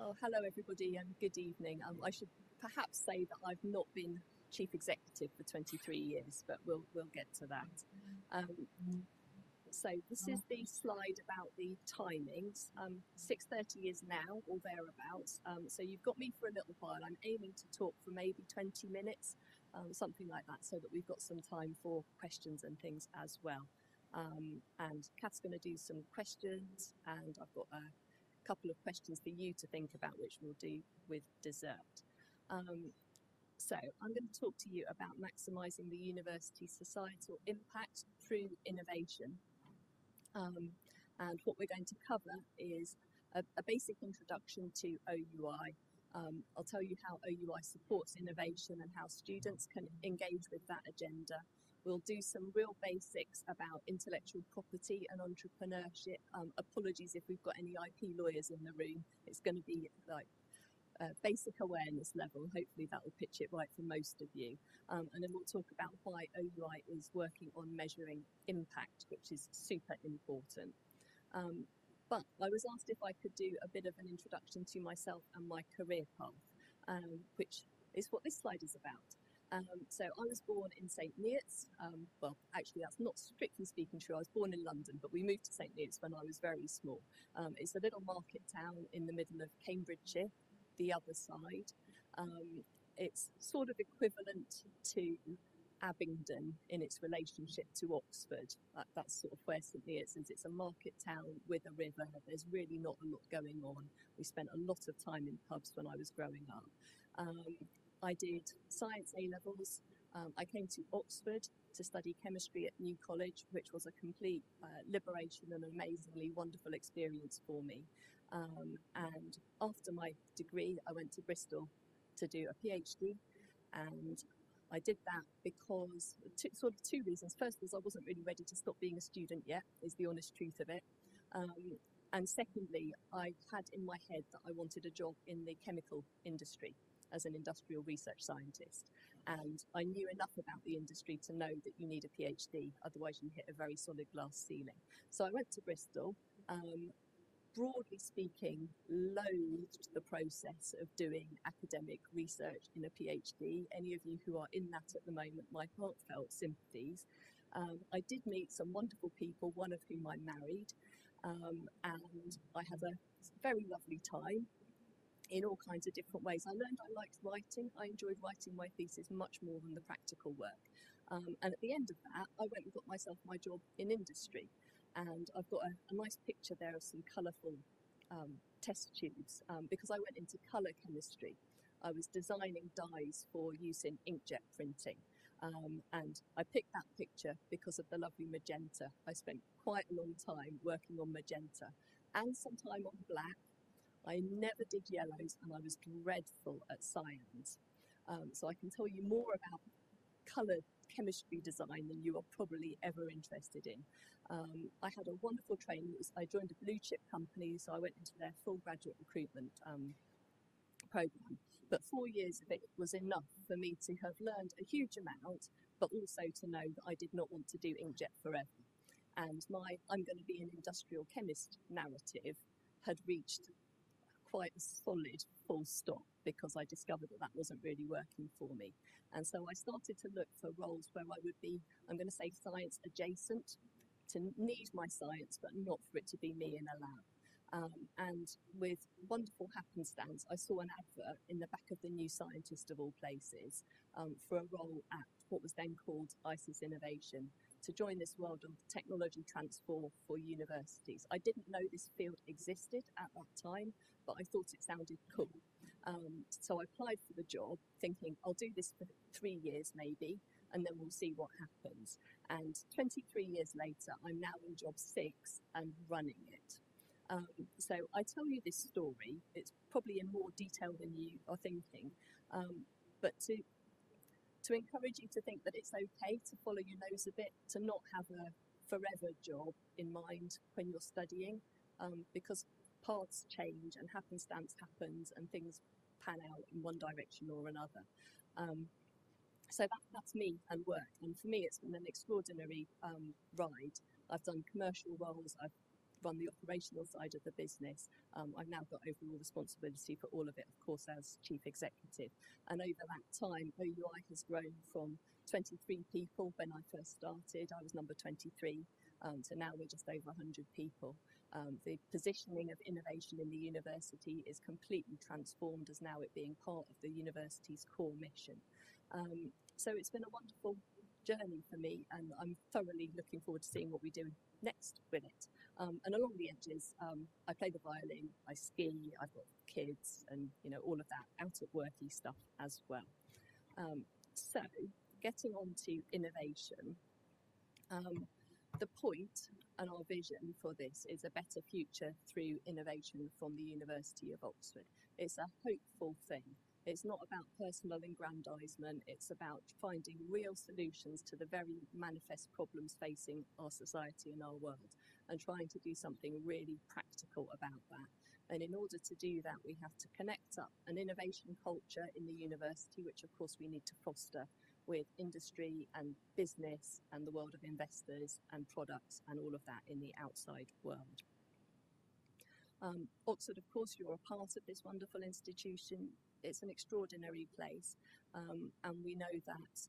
Oh, hello everybody and good evening. I should perhaps say that I've not been chief executive for 23 years, but we'll get to that. So this is the slide about the timings. 6:30 is now or thereabouts. So you've got me for a little while. I'm aiming to talk for maybe 20 minutes, something like that, so that we've got some time for questions and things as well. And Kath's going to do some questions, and I've got a couple of questions for you to think about, which we'll do with dessert. So I'm going to talk to you about maximising the university's societal impact through innovation. And what we're going to cover is a basic introduction to OUI. I'll tell you how OUI supports innovation and how students can engage with that agenda. We'll do some real basics about intellectual property and entrepreneurship. Apologies if we've got any IP lawyers in the room. It's going to be like basic awareness level. Hopefully that will pitch it right for most of you. And then we'll talk about why OUI is working on measuring impact, which is super important. But I was asked if I could do a bit of an introduction to myself and my career path, which is what this slide is about. So I was born in St Neots. Well, actually, that's not strictly speaking true. I was born in London, but we moved to St Neots when I was very small. It's a little market town in the middle of Cambridgeshire, the other side. It's sort of equivalent to Abingdon in its relationship to Oxford. That's sort of where St Neots is. It's a market town with a river. There's really not a lot going on. We spent a lot of time in pubs when I was growing up. I did science A-levels. I came to Oxford to study chemistry at New College, which was a complete liberation and an amazingly wonderful experience for me. And after my degree, I went to Bristol to do a PhD, and I did that because sort of two reasons. First was I wasn't really ready to stop being a student yet, is the honest truth of it. And secondly, I had in my head that I wanted a job in the chemical industry as an industrial research scientist. And I knew enough about the industry to know that you need a PhD, otherwise you hit a very solid glass ceiling. So I went to Bristol. Broadly speaking, loathed the process of doing academic research in a PhD. Any of you who are in that at the moment, my heartfelt sympathies. I did meet some wonderful people, one of whom I married, and I had a very lovely time in all kinds of different ways. I learned I liked writing. I enjoyed writing my thesis much more than the practical work. And at the end of that, I went and got myself my job in industry. And I've got a nice picture there of some colourful test tubes because I went into colour chemistry. I was designing dyes for use in inkjet printing. And I picked that picture because of the lovely magenta. I spent quite a long time working on magenta and some time on black. I never did yellows, and I was dreadful at cyans. So I can tell you more about colour chemistry design than you are probably ever interested in. I had a wonderful training. I joined a blue chip company, so I went into their full graduate recruitment programme. But 4 years of it was enough for me to have learned a huge amount, but also to know that I did not want to do inkjet forever. And my I'm going to be an industrial chemist narrative had reached quite a solid full stop because I discovered that that wasn't really working for me. And so I started to look for roles where I would be, I'm going to say science adjacent, to need my science, but not for it to be me in a lab. And with wonderful happenstance, I saw an advert in the back of the New Scientist of all places for a role at what was then called ICIS Innovation, to join this world of technology transfer for universities. I didn't know this field existed at that time, but I thought it sounded cool. So I applied for the job thinking I'll do this for 3 years maybe, and then we'll see what happens. And 23 years later, I'm now in job 6 and running it. So I tell you this story, it's probably in more detail than you are thinking, but to encourage you to think that it's okay to follow your nose a bit, to not have a forever job in mind when you're studying, because paths change and happenstance happens and things pan out in one direction or another. So that's me and work. And for me, it's been an extraordinary ride. I've done commercial roles, I've run the operational side of the business. I've now got overall responsibility for all of it, of course, as Chief Executive. And over that time, OUI has grown from 23 people when I first started. I was number 23. So now we're just over 100 people. The positioning of innovation in the university is completely transformed as now it being part of the university's core mission. So it's been a wonderful journey for me, and I'm thoroughly looking forward to seeing what we do next with it. And along the edges, I play the violin, I ski, I've got kids, and all of that out at worky stuff as well. So getting on to innovation, the point and our vision for this is a better future through innovation from the University of Oxford. It's a hopeful thing. It's not about personal aggrandisement, it's about finding real solutions to the very manifest problems facing our society and our world, and trying to do something really practical about that. And in order to do that, we have to connect up an innovation culture in the university, which of course we need to foster with industry and business and the world of investors and products and all of that in the outside world. Oxford, of course, you're a part of this wonderful institution. It's an extraordinary place, and we know that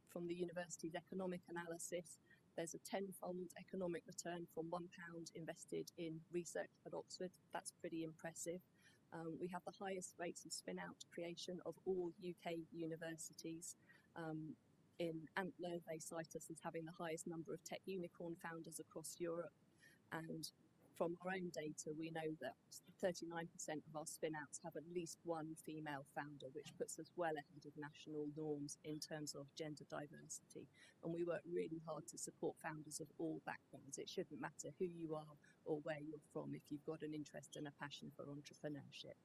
from the university's economic analysis, there's a tenfold economic return from £1 invested in research at Oxford. That's pretty impressive. We have the highest rates of spin-out creation of all UK universities. In Antler, they cite us as having the highest number of tech unicorn founders across Europe, and from our own data, we know that 39% of our spin-outs have at least one female founder, which puts us well ahead of national norms in terms of gender diversity. And we work really hard to support founders of all backgrounds. It shouldn't matter who you are or where you're from if you've got an interest and a passion for entrepreneurship.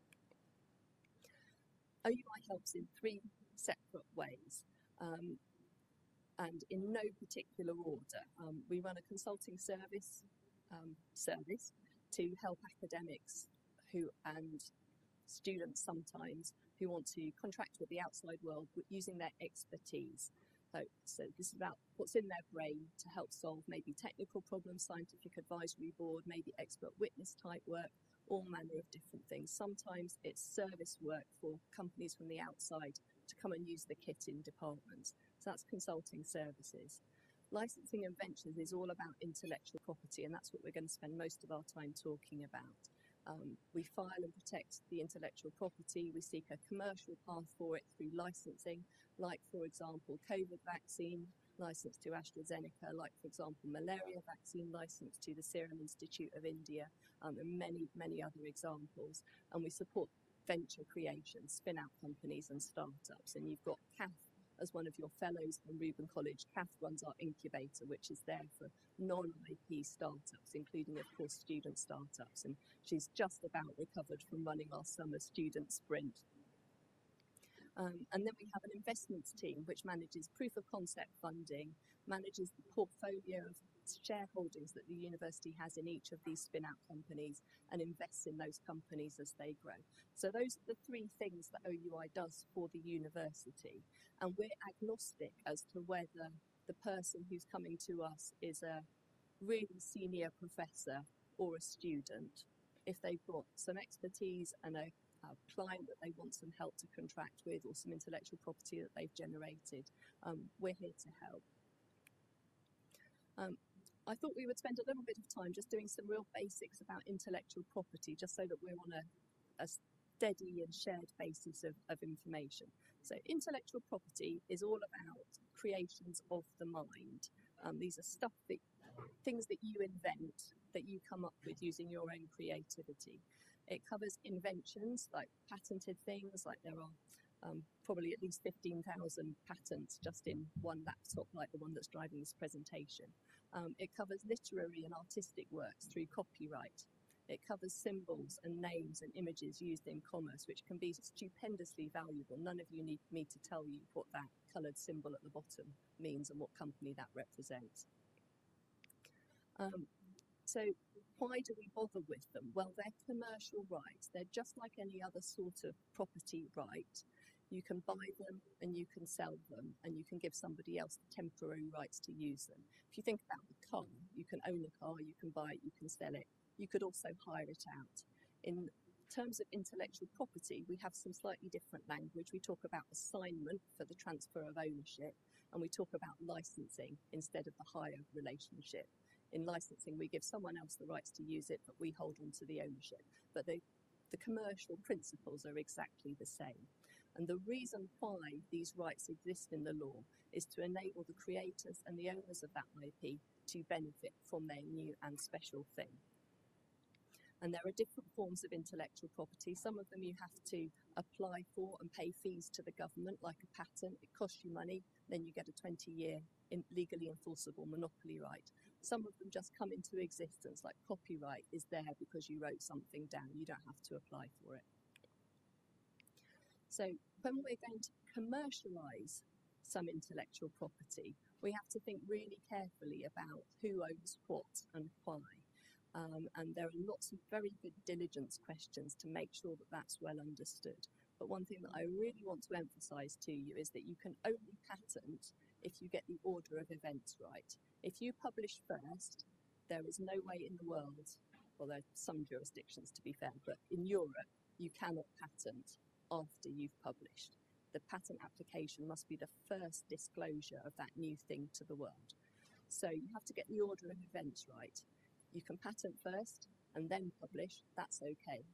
OUI helps in 3 separate ways. And in no particular order. We run a consulting service to help academics and students sometimes who want to contract with the outside world using their expertise. So this is about what's in their brain to help solve maybe technical problems, scientific advisory board, maybe expert witness type work, all manner of different things. Sometimes it's service work for companies from the outside to come and use the kit in departments. So that's consulting services. Licensing and ventures is all about intellectual property, and that's what we're going to spend most of our time talking about. We file and protect the intellectual property. We seek a commercial path for it through licensing, like, for example, COVID vaccine licensed to AstraZeneca, like, for example, malaria vaccine licensed to the Serum Institute of India, and many, many other examples. And we support venture creation, spin-out companies and startups. And you've got Kath as one of your fellows from Reuben College. Kath runs our incubator, which is there for non-IP startups, including, of course, student startups. And she's just about recovered from running our summer student sprint. And then we have an investments team which manages proof of concept funding, manages the portfolio of shareholdings that the university has in each of these spin-out companies, and invests in those companies as they grow. So those are the 3 things that OUI does for the university. And we're agnostic as to whether the person who's coming to us is a really senior professor or a student. If they've got some expertise and a client that they want some help to contract with, or some intellectual property that they've generated, we're here to help. I thought we would spend a little bit of time just doing some real basics about intellectual property, just so that we're on a steady and shared basis of information. So intellectual property is all about creations of the mind. These are things that you invent, that you come up with using your own creativity. It covers inventions, like patented things, like there are probably at least 15,000 patents just in one laptop, like the one that's driving this presentation. It covers literary and artistic works through copyright. It covers symbols and names and images used in commerce, which can be stupendously valuable. None of you need me to tell you what that coloured symbol at the bottom means and what company that represents. So why do we bother with them? Well, they're commercial rights. They're just like any other sort of property right. You can buy them and you can sell them, and you can give somebody else the temporary rights to use them. If you think about the car, you can own a car, you can buy it, you can sell it. You could also hire it out. In terms of intellectual property, we have some slightly different language. We talk about assignment for the transfer of ownership, and we talk about licensing instead of the hire relationship. In licensing, we give someone else the rights to use it, but we hold on to the ownership. But the commercial principles are exactly the same. And the reason why these rights exist in the law is to enable the creators and the owners of that IP to benefit from their new and special thing. And there are different forms of intellectual property. Some of them you have to apply for and pay fees to the government, like a patent. It costs you money, then you get a 20-year legally enforceable monopoly right. Some of them just come into existence, like copyright is there because you wrote something down. You don't have to apply for it. So when we're going to commercialise some intellectual property, we have to think really carefully about who owns what and why. And there are lots of very good diligence questions to make sure that that's well understood. But one thing that I really want to emphasise to you is that you can only patent if you get the order of events right. If you publish first, there is no way in the world, well, there are some jurisdictions to be fair, but in Europe, you cannot patent after you've published. The patent application must be the first disclosure of that new thing to the world. So you have to get the order of events right. You can patent first and then publish, that's okay.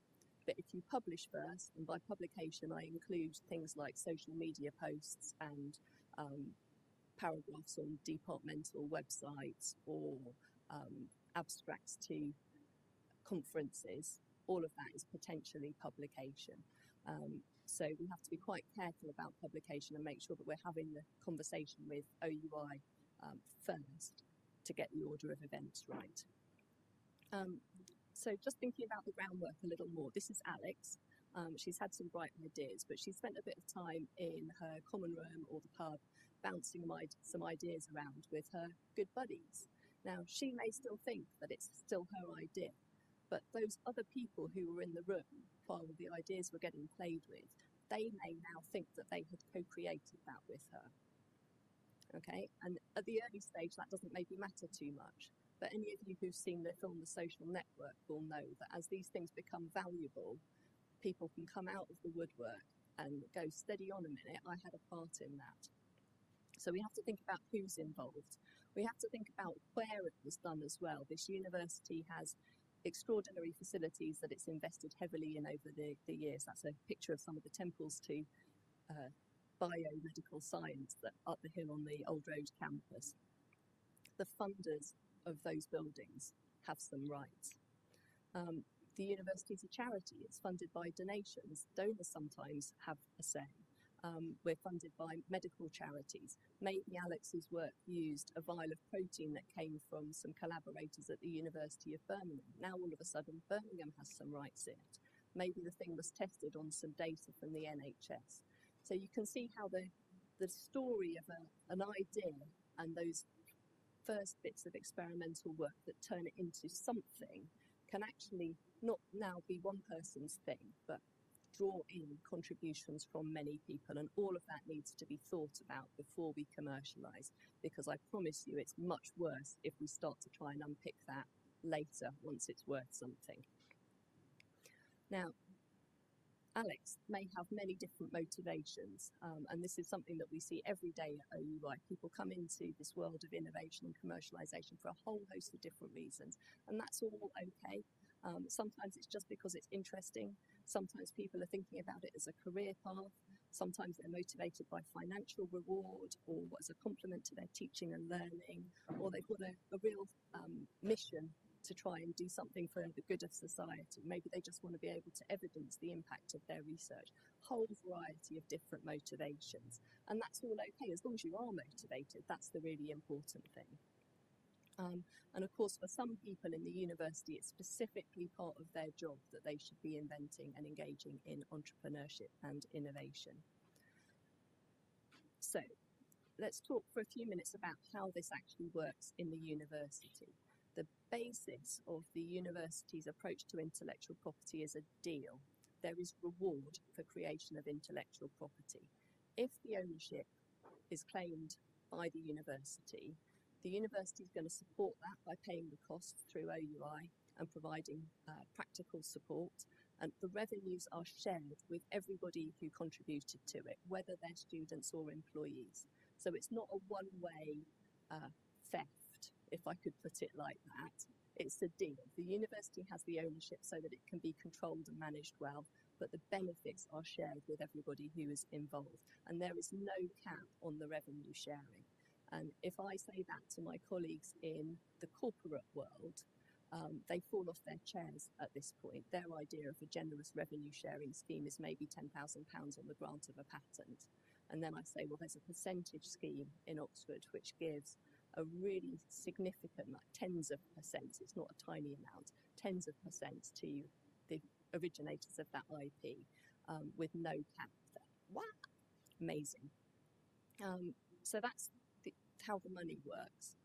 But if you publish first, and by publication I include things like social media posts and paragraphs on departmental websites or abstracts to conferences, all of that is potentially publication. So we have to be quite careful about publication and make sure that we're having the conversation with OUI first to get the order of events right. So just thinking about the groundwork a little more, this is Alex. She's had some bright ideas, but she spent a bit of time in her common room or the pub bouncing some ideas around with her good buddies. Now, she may still think that it's still her idea, but those other people who were in the room while the ideas were getting played with, they may now think that they had co-created that with her. Okay, and at the early stage, that doesn't maybe matter too much. But any of you who've seen the film The Social Network will know that as these things become valuable, people can come out of the woodwork and go, steady on a minute, I had a part in that. So we have to think about who's involved. We have to think about where it was done as well. This university has extraordinary facilities that it's invested heavily in over the years. That's a picture of some of the temples to biomedical science that up the hill on the Old Road campus. The funders of those buildings have some rights. The university is a charity. It's funded by donations. Donors sometimes have a say. We're funded by medical charities. Maybe Alex's work used a vial of protein that came from some collaborators at the University of Birmingham. Now all of a sudden Birmingham has some rights in it. Maybe the thing was tested on some data from the NHS. So you can see how the story of an idea and those first bits of experimental work that turn it into something can actually not now be one person's thing, but draw in contributions from many people, and all of that needs to be thought about before we commercialise, because I promise you it's much worse if we start to try and unpick that later once it's worth something. Now, Alex may have many different motivations, and this is something that we see every day at OUI. People come into this world of innovation and commercialisation for a whole host of different reasons, and that's all okay. Sometimes it's just because it's interesting. Sometimes people are thinking about it as a career path. Sometimes they're motivated by financial reward or as a complement to their teaching and learning, or they've got a real mission to try and do something for the good of society. Maybe they just want to be able to evidence the impact of their research. Whole variety of different motivations. And that's all okay, as long as you are motivated, that's the really important thing. And of course, for some people in the university, it's specifically part of their job that they should be inventing and engaging in entrepreneurship and innovation. So let's talk for a few minutes about how this actually works in the university. The basis of the university's approach to intellectual property is a deal. There is reward for creation of intellectual property. If the ownership is claimed by the university is going to support that by paying the costs through OUI and providing practical support. and the revenues are shared with everybody who contributed to it, whether they're students or employees. So it's not a one-way theft, if I could put it like that. It's a deal. The university has the ownership so that it can be controlled and managed well, but the benefits are shared with everybody who is involved. And there is no cap on the revenue sharing. And if I say that to my colleagues in the corporate world, they fall off their chairs at this point. Their idea of a generous revenue sharing scheme is maybe £10,000 on the grant of a patent. And then I say, well, there's a percentage scheme in Oxford which gives a really significant, like tens of percent, it's not a tiny amount, tens of percent to the originators of that IP with no cap there. Wow, amazing. So that's how the money works.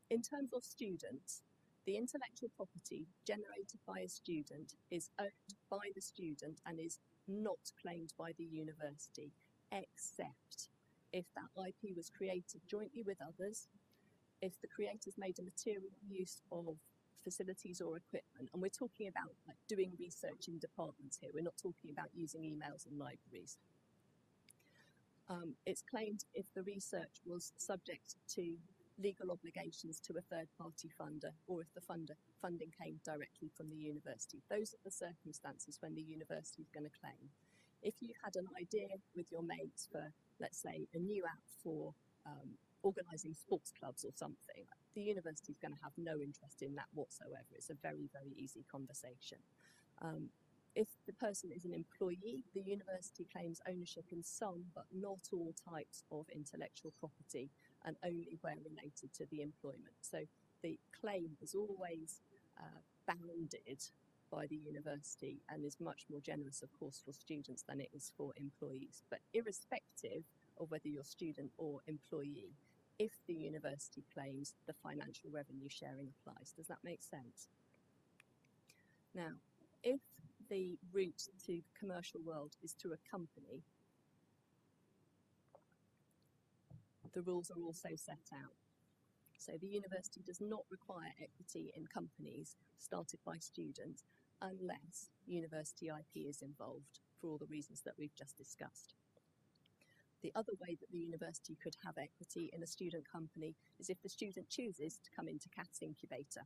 In terms of students, the intellectual property generated by a student is owned by the student and is not claimed by the university, except if that IP was created jointly with others, if the creators made a material use of facilities or equipment, and we're talking about like doing research in departments here, we're not talking about using emails and libraries. It's claimed if the research was subject to legal obligations to a third-party funder, or if the funding came directly from the university. Those are the circumstances when the university is going to claim. If you had an idea with your mates for, let's say, a new app for organising sports clubs or something, the university is going to have no interest in that whatsoever. It's a very, very easy conversation. If the person is an employee, the university claims ownership in some, but not all types of intellectual property, and only where related to the employment. So the claim is always bounded by the university and is much more generous, of course, for students than it is for employees. But irrespective of whether you're student or employee, if the university claims, the financial revenue sharing applies. Does that make sense? Now, if the route to the commercial world is through a company, the rules are also set out. So the university does not require equity in companies started by students unless university IP is involved for all the reasons that we've just discussed. The other way that the university could have equity in a student company is if the student chooses to come into CAT's incubator.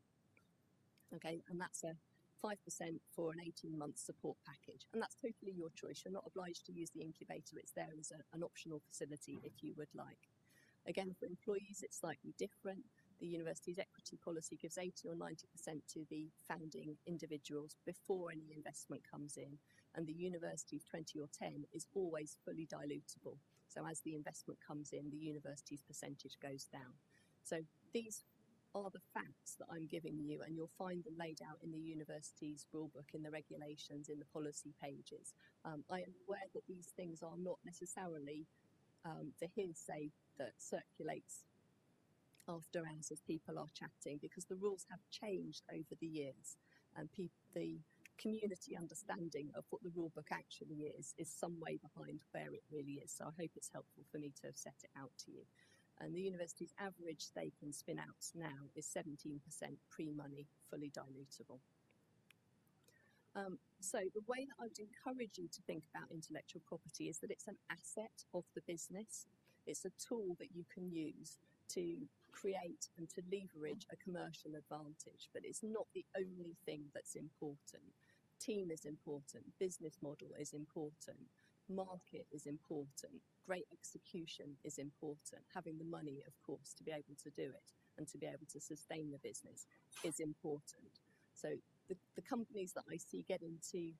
Okay, and that's a 5% for an 18-month support package. And that's totally your choice. You're not obliged to use the incubator. It's there as an optional facility if you would like. Again, for employees, it's slightly different. The university's equity policy gives 80 or 90% to the founding individuals before any investment comes in. And the university's 20 or 10 is always fully dilutable. So as the investment comes in, the university's percentage goes down. So these are the facts that I'm giving you, and you'll find them laid out in the university's rulebook, in the regulations, in the policy pages. I am aware that these things are not necessarily the hearsay that circulates after hours as people are chatting, because the rules have changed over the years, and the community understanding of what the rulebook actually is some way behind where it really is. So I hope it's helpful for me to have set it out to you. And the university's average stake in spin-outs now is 17% pre-money, fully dilutable. So the way that I would encourage you to think about intellectual property is that it's an asset of the business. It's a tool that you can use to create and to leverage a commercial advantage, but it's not the only thing that's important. Team is important, business model is important, market is important, great execution is important, having the money, of course, to be able to do it and to be able to sustain the business is important. So the companies that I see get into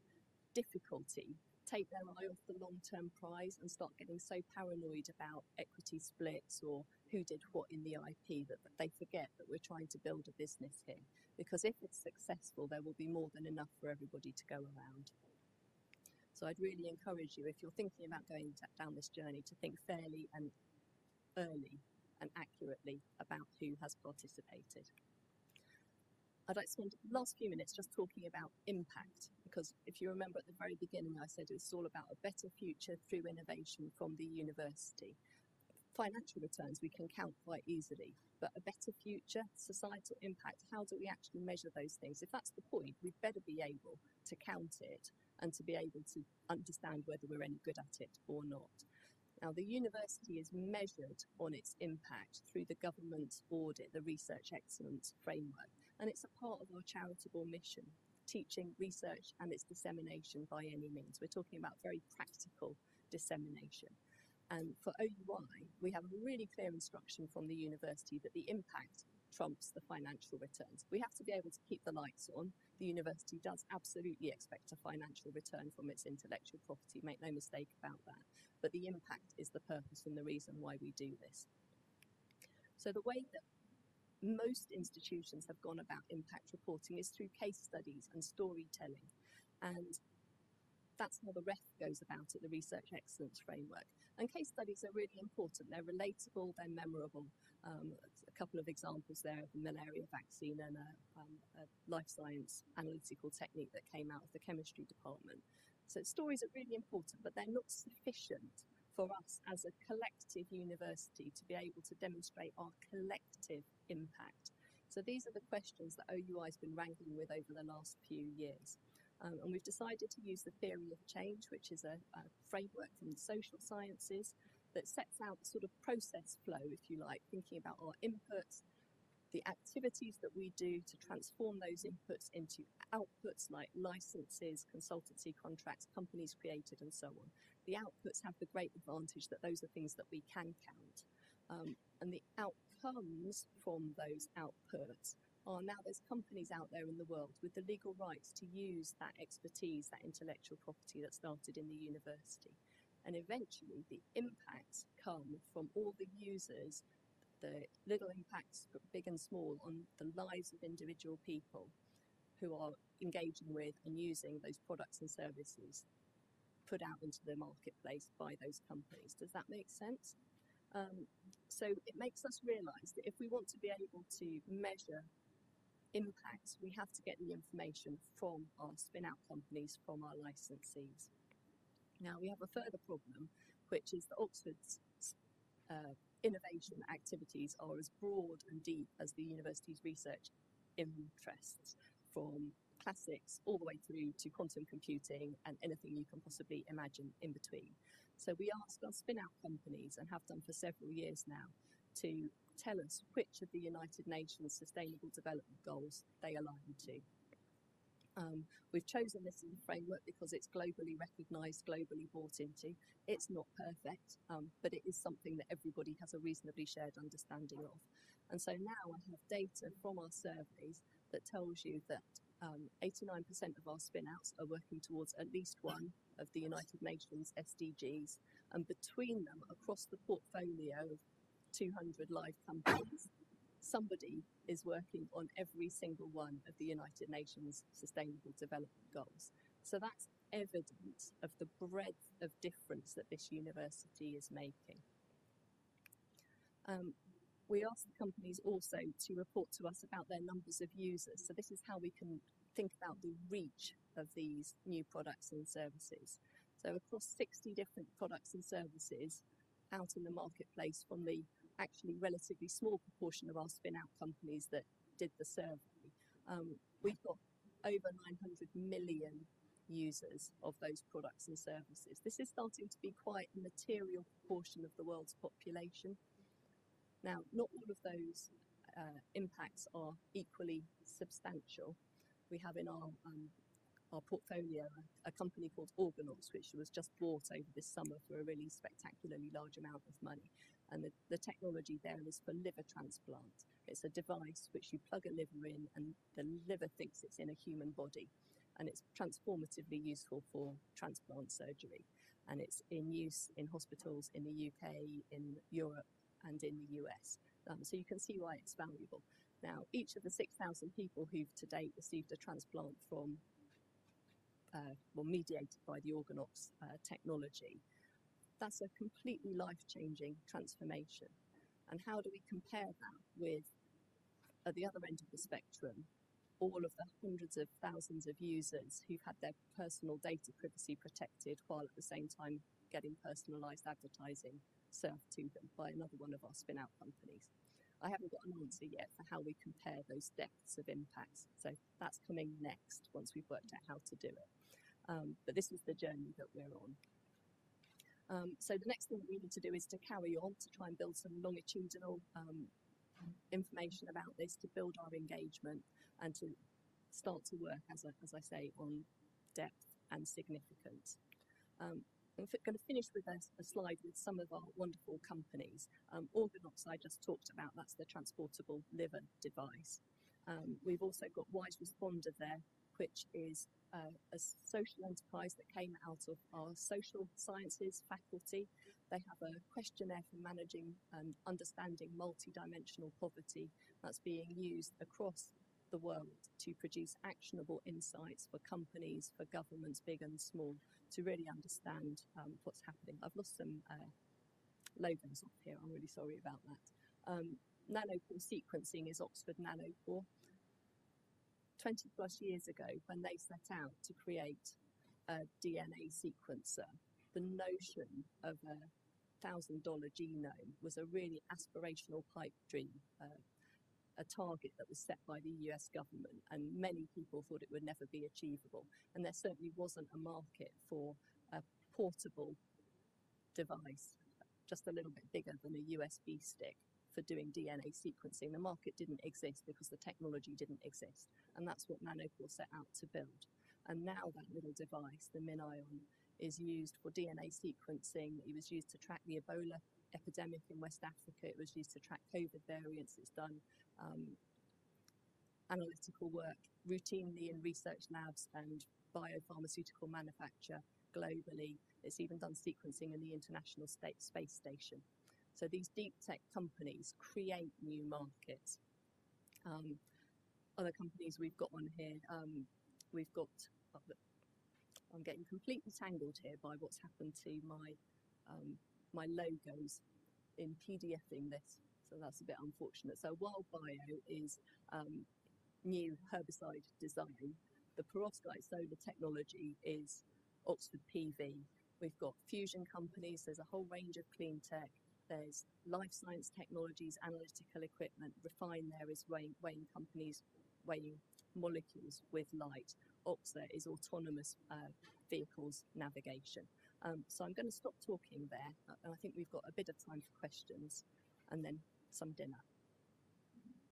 difficulty take their eye off the long-term prize and start getting so paranoid about equity splits or who did what in the IP that they forget that we're trying to build a business here. Because if it's successful, there will be more than enough for everybody to go around. So I'd really encourage you, if you're thinking about going down this journey, to think fairly and early and accurately about who has participated. I'd like to spend the last few minutes just talking about impact, because if you remember at the very beginning I said it's all about a better future through innovation from the university. financial returns we can count quite easily, but a better future, societal impact, how do we actually measure those things? If that's the point, we'd better be able to count it and to be able to understand whether we're any good at it or not. Now, the university is measured on its impact through the government audit, the research excellence framework, and it's a part of our charitable mission, teaching, research and its dissemination by any means. We're talking about very practical dissemination. And for OUI, we have a really clear instruction from the university that the impact trumps the financial returns. We have to be able to keep the lights on. The university does absolutely expect a financial return from its intellectual property, make no mistake about that. But the impact is the purpose and the reason why we do this. So the way that most institutions have gone about impact reporting is through case studies and storytelling. And that's how the REF goes about it, the Research Excellence Framework. And case studies are really important. They're relatable, they're memorable. A couple of examples there of the malaria vaccine and a life science analytical technique that came out of the chemistry department. So stories are really important, but they're not sufficient for us as a collective university to be able to demonstrate our collective impact. So these are the questions that OUI has been wrangling with over the last few years. And we've decided to use the theory of change, which is a framework from the social sciences that sets out the sort of process flow, if you like, thinking about our inputs, the activities that we do to transform those inputs into outputs like licenses, consultancy contracts, companies created, and so on. The outputs have the great advantage that those are things that we can count. And the outcomes from those outputs are now there's companies out there in the world with the legal rights to use that expertise, that intellectual property that started in the university. And eventually the impacts come from all the users, the little impacts, big and small, on the lives of individual people who are engaging with and using those products and services put out into the marketplace by those companies. Does that make sense? So it makes us realise that if we want to be able to measure impacts, we have to get the information from our spin-out companies, from our licensees. Now, we have a further problem, which is that Oxford's innovation activities are as broad and deep as the university's research interests, from classics all the way through to quantum computing and anything you can possibly imagine in between. So we asked our spin-out companies, and have done for several years now, to tell us which of the United Nations Sustainable Development Goals they align to. We've chosen this as a framework because it's globally recognised, globally bought into. It's not perfect, but it is something that everybody has a reasonably shared understanding of. And so now I have data from our surveys that tells you that 89% of our spin-outs are working towards at least one of the United Nations SDGs, and between them, across the portfolio of 200 live companies, somebody is working on every single one of the United Nations Sustainable Development Goals. So that's evidence of the breadth of difference that this university is making. We asked the companies also to report to us about their numbers of users. So this is how we can think about the reach of these new products and services. So across 60 different products and services out in the marketplace from the actually relatively small proportion of our spin-out companies that did the survey, we've got over 900 million users of those products and services. This is starting to be quite a material proportion of the world's population. Now, not all of those impacts are equally substantial. We have in our portfolio a company called Organox, which was just bought over this summer for a really spectacularly large amount of money. And the technology there is for liver transplant. It's a device which you plug a liver in, and the liver thinks it's in a human body. And it's transformatively useful for transplant surgery. And it's in use in hospitals in the UK, in Europe, and in the US. So you can see why it's valuable. Now, each of the 6,000 people who've to date received a transplant from mediated by the Organox technology, that's a completely life-changing transformation. And how do we compare that with, at the other end of the spectrum, all of the hundreds of thousands of users who've had their personal data privacy protected while at the same time getting personalised advertising served to them by another one of our spin-out companies. I haven't got an answer yet for how we compare those depths of impacts, so that's coming next once we've worked out how to do it. But this is the journey that we're on. So the next thing that we need to do is to carry on to try and build some longitudinal information about this, to build our engagement and to start to work, as I say, on depth and significance. I'm going to finish with a slide with some of our wonderful companies. Organox I just talked about, that's the transportable liver device. We've also got Wise Responder there, which is a social enterprise that came out of our social sciences faculty. They have a questionnaire for managing and understanding multidimensional poverty that's being used across the world to produce actionable insights for companies, for governments, big and small, to really understand what's happening. I've lost some logos off here, I'm really sorry about that. Nanopore sequencing is Oxford Nanopore. 20 plus years ago, when they set out to create a DNA sequencer, the notion of a $1,000 genome was a really aspirational pipe dream, a target that was set by the US government, and many people thought it would never be achievable. And there certainly wasn't a market for a portable device, just a little bit bigger than a USB stick, for doing DNA sequencing. The market didn't exist because the technology didn't exist, and that's what Nanopore set out to build. And now that little device, the MinION, is used for DNA sequencing. It was used to track the Ebola epidemic in West Africa. It was used to track COVID variants. It's done analytical work routinely in research labs and biopharmaceutical manufacture globally. It's even done sequencing in the International Space Station. So these deep tech companies create new markets. Other companies we've got on here, we've got, I'm getting completely tangled here by what's happened to my, my logos in PDFing this, so that's a bit unfortunate. So Wild Bio is new herbicide design. The perovskite solar technology is Oxford PV. We've got fusion companies, there's a whole range of clean tech. There's life science technologies, analytical equipment. Refine there is weighing companies, weighing molecules with light. Oxa is autonomous vehicles navigation. So I'm going to stop talking there, and I think we've got a bit of time for questions and then some dinner.